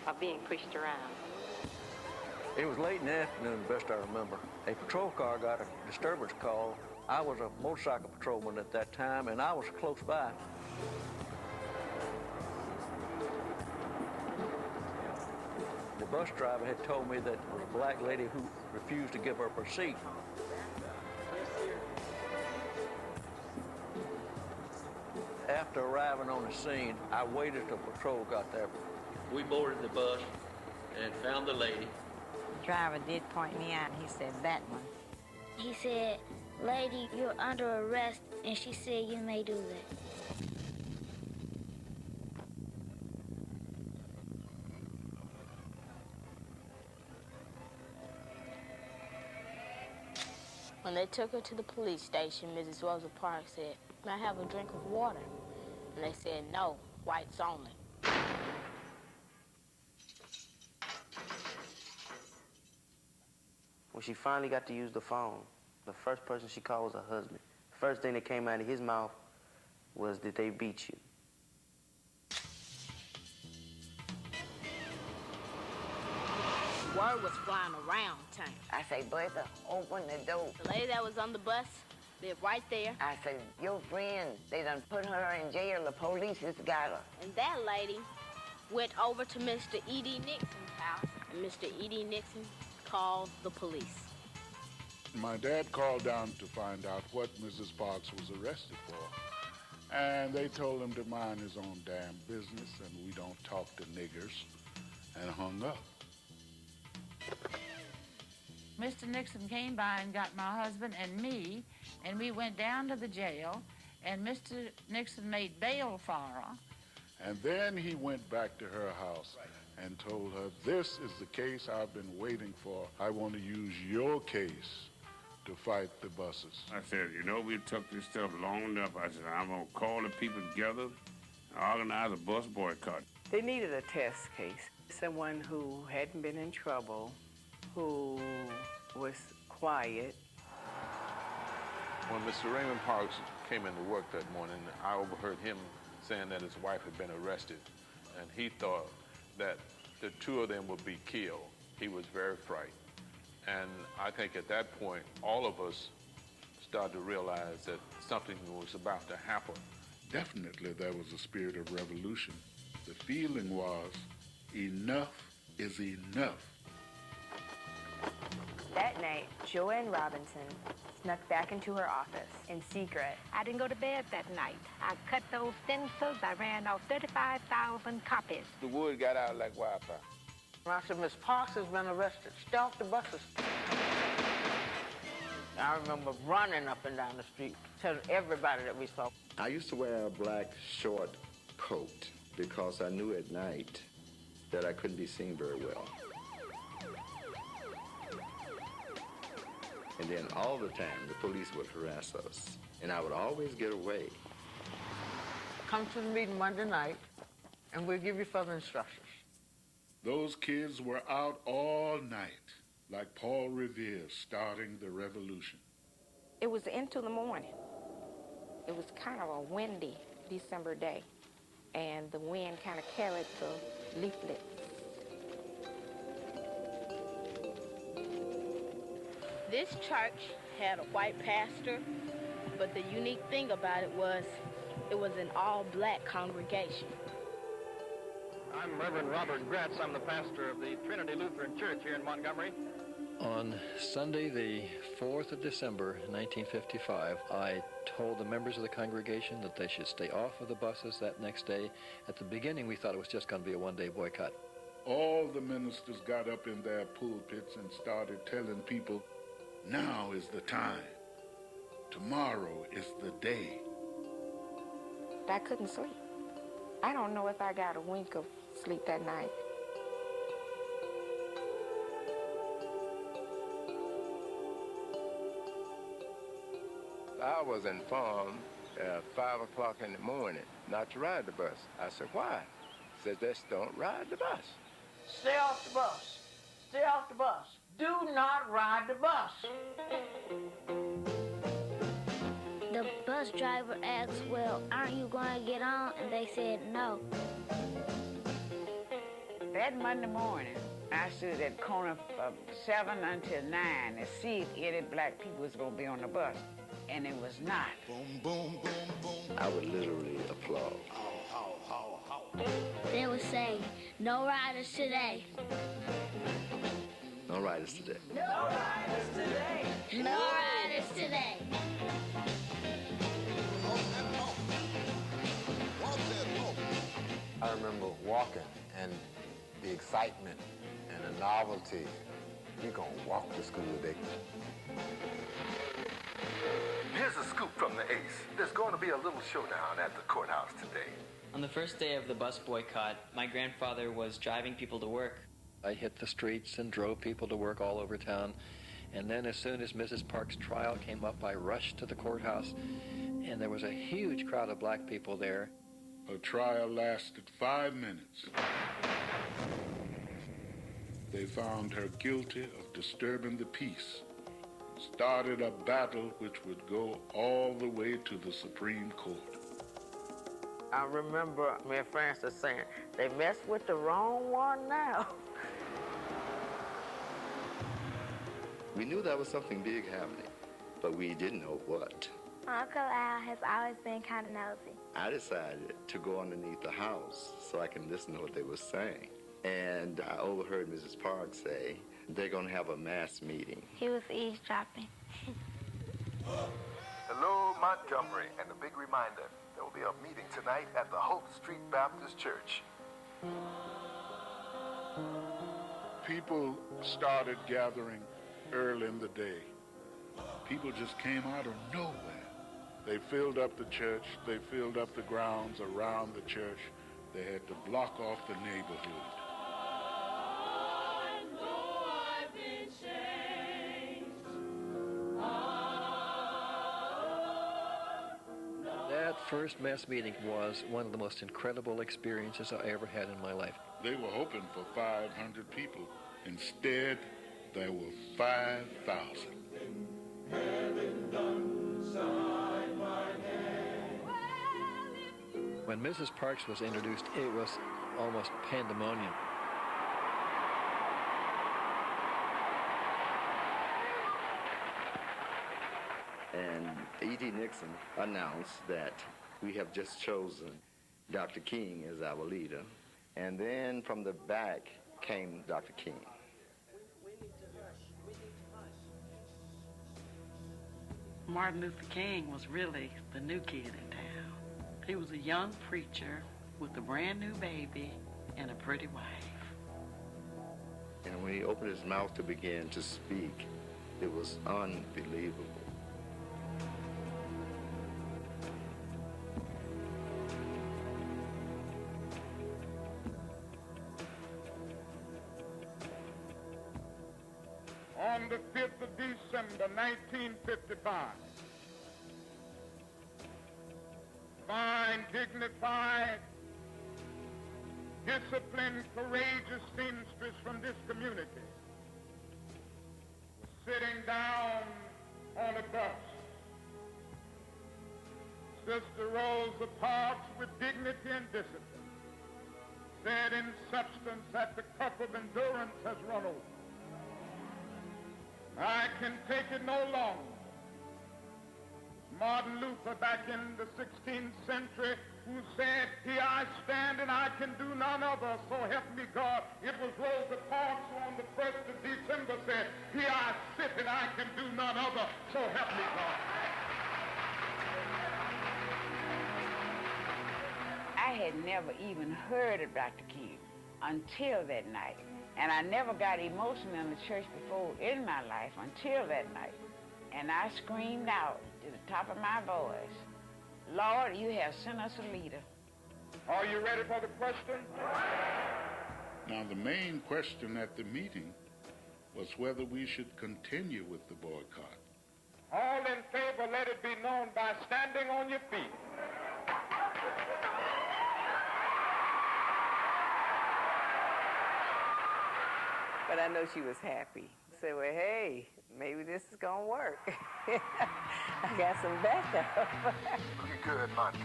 of being pushed around. It was late in the afternoon, the best I remember. A patrol car got a disturbance call. I was a motorcycle patrolman at that time, and I was close by. The bus driver had told me that there was a black lady who refused to give up her seat. After arriving on the scene, I waited till patrol got there. We boarded the bus and found the lady. The driver did point me out. He said, that one. He said, "Lady, you're under arrest," and she said, "You may do that." When they took her to the police station, Mrs. Rosa Parks said, "May I have a drink of water?" And they said, "No, whites only." When she finally got to use the phone, the first person she called was her husband. First thing that came out of his mouth was, "Did they beat you?" Word was flying around town. I say, "Bertha, open the door." The lady that was on the bus lived right there. I said, "Your friend, they done put her in jail. The police has got her." And that lady went over to Mr. E.D. Nixon's house, and Mr. E.D. Nixon called the police. My dad called down to find out what Mrs. Parks was arrested for. And they told him to mind his own damn business and we don't talk to niggers, and hung up. Mr. Nixon came by and got my husband and me, and we went down to the jail, and Mr. Nixon made bail for her. And then he went back to her house and told her, "This is the case I've been waiting for. I want to use your case to fight the buses." I said, we took this stuff long enough. I said, I'm going to call the people together and organize a bus boycott. They needed a test case, someone who hadn't been in trouble, who was quiet. When Mr. Raymond Parks came into work that morning, I overheard him saying that his wife had been arrested, and he thought that the two of them would be killed. He was very frightened. And I think at that point, all of us started to realize that something was about to happen. Definitely there was a spirit of revolution. The feeling was, enough is enough. That night, Joanne Robinson snuck back into her office in secret. I didn't go to bed that night. I cut those stencils. I ran off 35,000 copies. The word got out like wildfire. I said, "Miss Parks has been arrested. Stay off the buses." I remember running up and down the street, telling everybody that we saw. I used to wear a black short coat because I knew at night that I couldn't be seen very well. And then all the time, the police would harass us, and I would always get away. Come to the meeting Monday night, and we'll give you further instructions. Those kids were out all night, like Paul Revere starting the revolution. It was into the morning. It was kind of a windy December day, and the wind kind of carried the leaflets. This church had a white pastor, but the unique thing about it was an all-black congregation. I'm Reverend Robert Gratz. I'm the pastor of the Trinity Lutheran Church here in Montgomery. On Sunday, the 4th of December, 1955, I told the members of the congregation that they should stay off of the buses that next day. At the beginning, we thought it was just going to be a one-day boycott. All the ministers got up in their pulpits and started telling people, now is the time. Tomorrow is the day. I couldn't sleep. I don't know if I got a wink of sleep that night. I was informed at 5 o'clock in the morning not to ride the bus. I said, "Why?" He said, "Just don't ride the bus." Stay off the bus. Stay off the bus. Do not ride the bus. The bus driver asked, "Well, aren't you going to get on?" And they said no. That Monday morning, I stood at the corner from 7 until 9 to see if any black people was going to be on the bus, and it was not. Boom, boom, boom, boom. I would literally applaud. They would say, no riders today. No riders today. No riders today. No riders today. I remember walking and the excitement and the novelty. We're gonna walk to school today. Here's a scoop from the Ace. There's going to be a little showdown at the courthouse today. On the first day of the bus boycott, my grandfather was driving people to work. I hit the streets and drove people to work all over town. And then as soon as Mrs. Parks' trial came up, I rushed to the courthouse, and there was a huge crowd of black people there. Her trial lasted 5 minutes. They found her guilty of disturbing the peace. Started a battle which would go all the way to the Supreme Court. I remember me and Francis saying, they messed with the wrong one now. We knew that was something big happening, but we didn't know what. Uncle Al has always been kind of nosy. I decided to go underneath the house so I can listen to what they were saying. And I overheard Mrs. Parks say, they're going to have a mass meeting. He was eavesdropping. Hello, Montgomery, and a big reminder, there will be a meeting tonight at the Hope Street Baptist Church. People started gathering early in the day. People just came out of nowhere. They filled up the church. They filled up the grounds around the church. They had to block off the neighborhood. That first mass meeting was one of the most incredible experiences I ever had in my life. They were hoping for 500 people. Instead, there were 5,000. When Mrs. Parks was introduced, it was almost pandemonium. And E.D. Nixon announced that we have just chosen Dr. King as our leader. And then from the back came Dr. King. Martin Luther King was really the new kid in town. He was a young preacher with a brand new baby and a pretty wife. And when he opened his mouth to begin to speak, it was unbelievable. On the 5th of December, 1955, fine, dignified, disciplined, courageous seamstress from this community was sitting down on a bus. Sister Rosa Parks, with dignity and discipline, said in substance that the cup of endurance has run over. I can take it no longer. Martin Luther, back in the 16th century, who said, here I stand and I can do none other, so help me God. It was Rosa Parks who on the 1st of December said, here I sit and I can do none other, so help me God. I had never even heard of Dr. King until that night. And I never got emotional in the church before in my life until that night. And I screamed out to the top of my voice, Lord, you have sent us a leader. Are you ready for the question? Now, the main question at the meeting was whether we should continue with the boycott. All in favor, let it be known by standing on your feet. But I know she was happy. Said, well, hey, maybe this is going to work. I got some backup. Looking good, Montgomery.